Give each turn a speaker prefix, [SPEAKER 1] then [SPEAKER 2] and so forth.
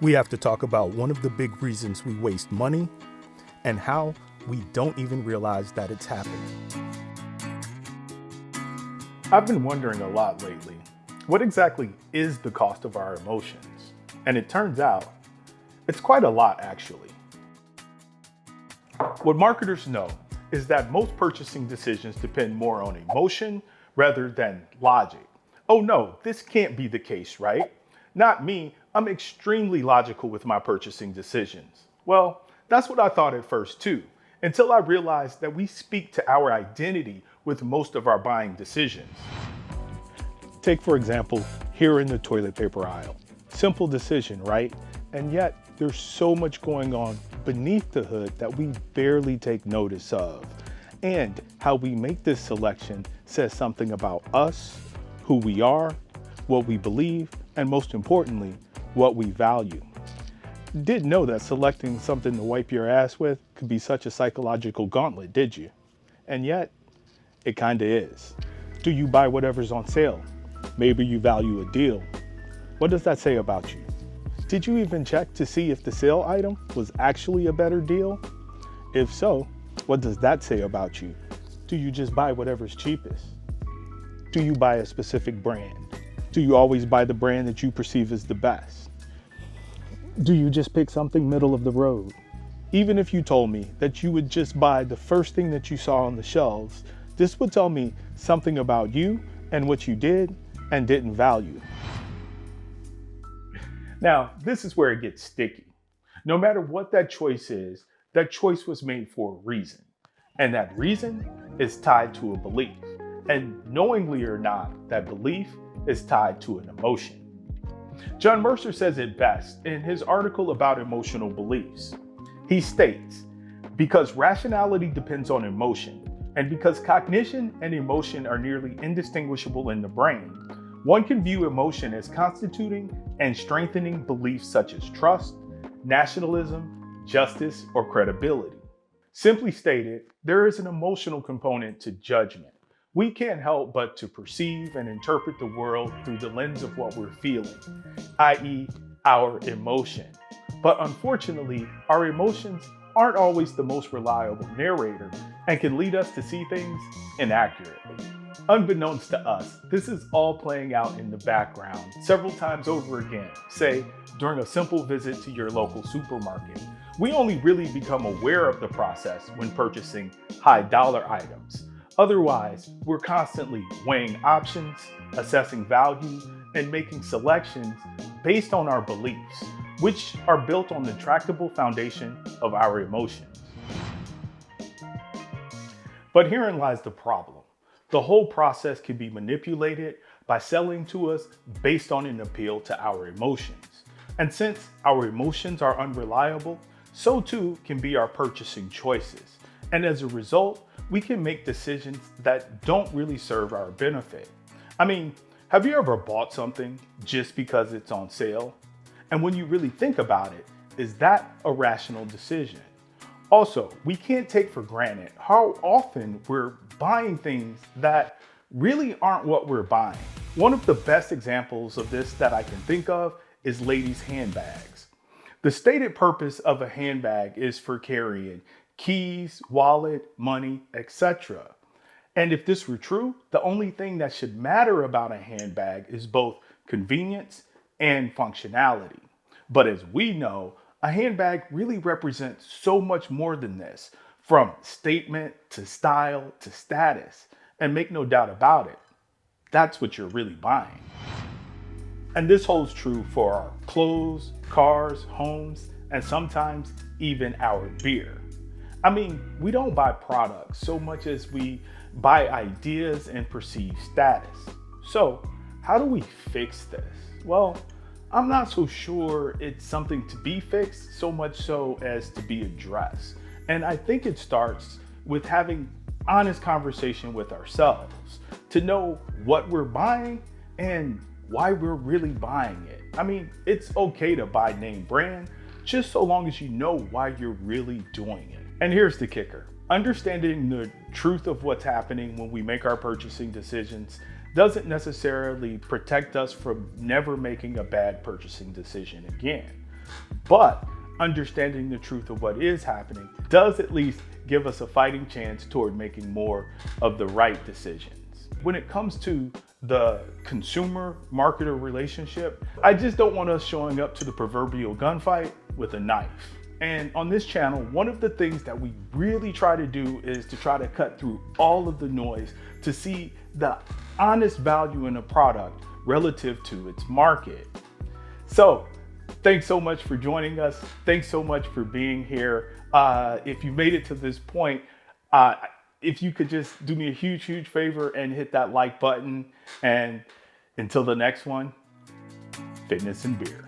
[SPEAKER 1] We have to talk about one of the big reasons we waste money and how we don't even realize that it's happening. I've been wondering a lot lately, what exactly is the cost of our emotions? And it turns out it's quite a lot, actually. What marketers know is that most purchasing decisions depend more on emotion rather than logic. Oh no, this can't be the case, right? Not me. I'm extremely logical with my purchasing decisions. Well, that's what I thought at first too, until I realized that we speak to our identity with most of our buying decisions. Take, for example, here in the toilet paper aisle. Simple decision, right? And yet there's so much going on beneath the hood that we barely take notice of. And how we make this selection says something about us, who we are, what we believe, and most importantly, what we value. Didn't know that selecting something to wipe your ass with could be such a psychological gauntlet, did you? And yet, it kinda is. Do you buy whatever's on sale? Maybe you value a deal. What does that say about you? Did you even check to see if the sale item was actually a better deal? If so, what does that say about you? Do you just buy whatever's cheapest? Do you buy a specific brand? Do you always buy the brand that you perceive as the best? Do you just pick something middle of the road? Even if you told me that you would just buy the first thing that you saw on the shelves, this would tell me something about you and what you did and didn't value. Now, this is where it gets sticky. No matter what that choice is, that choice was made for a reason. And that reason is tied to a belief. And knowingly or not, that belief is tied to an emotion. John Mercer says it best in his article about emotional beliefs. He states, because rationality depends on emotion, and because cognition and emotion are nearly indistinguishable in the brain, one can view emotion as constituting and strengthening beliefs such as trust, nationalism, justice, or credibility. Simply stated, there is an emotional component to judgment. We can't help but to perceive and interpret the world through the lens of what we're feeling, i.e., our emotion. But unfortunately, our emotions aren't always the most reliable narrator and can lead us to see things inaccurately. Unbeknownst to us, this is all playing out in the background several times over again, say during a simple visit to your local supermarket. We only really become aware of the process when purchasing high dollar items. Otherwise, we're constantly weighing options, assessing value, and making selections based on our beliefs, which are built on the tractable foundation of our emotions. But herein lies the problem. The whole process can be manipulated by selling to us based on an appeal to our emotions. And since our emotions are unreliable, so too can be our purchasing choices. And as a result, we can make decisions that don't really serve our benefit. I mean, have you ever bought something just because it's on sale? And when you really think about it, is that a rational decision? Also, we can't take for granted how often we're buying things that really aren't what we're buying. One of the best examples of this that I can think of is ladies' handbags. The stated purpose of a handbag is for carrying keys, wallet, money, etc. And if this were true, the only thing that should matter about a handbag is both convenience and functionality. But as we know, a handbag really represents so much more than this, from statement to style to status. And make no doubt about it, that's what you're really buying. And this holds true for our clothes, cars, homes, and sometimes even our beer. I mean, we don't buy products so much as we buy ideas and perceived status. So, how do we fix this? Well, I'm not so sure it's something to be fixed so much so as to be addressed. And I think it starts with having honest conversation with ourselves to know what we're buying and why we're really buying it. I mean, it's okay to buy name brand just so long as you know why you're really doing it. And here's the kicker. Understanding the truth of what's happening when we make our purchasing decisions doesn't necessarily protect us from never making a bad purchasing decision again. But understanding the truth of what is happening does at least give us a fighting chance toward making more of the right decisions. When it comes to the consumer marketer relationship, I just don't want us showing up to the proverbial gunfight with a knife. And on this channel, one of the things that we really try to do is to try to cut through all of the noise to see the honest value in a product relative to its market. So, thanks so much for joining us. Thanks so much for being here. If you made it to this point, if you could just do me a huge, huge favor and hit that like button. And until the next one, fitness and beer.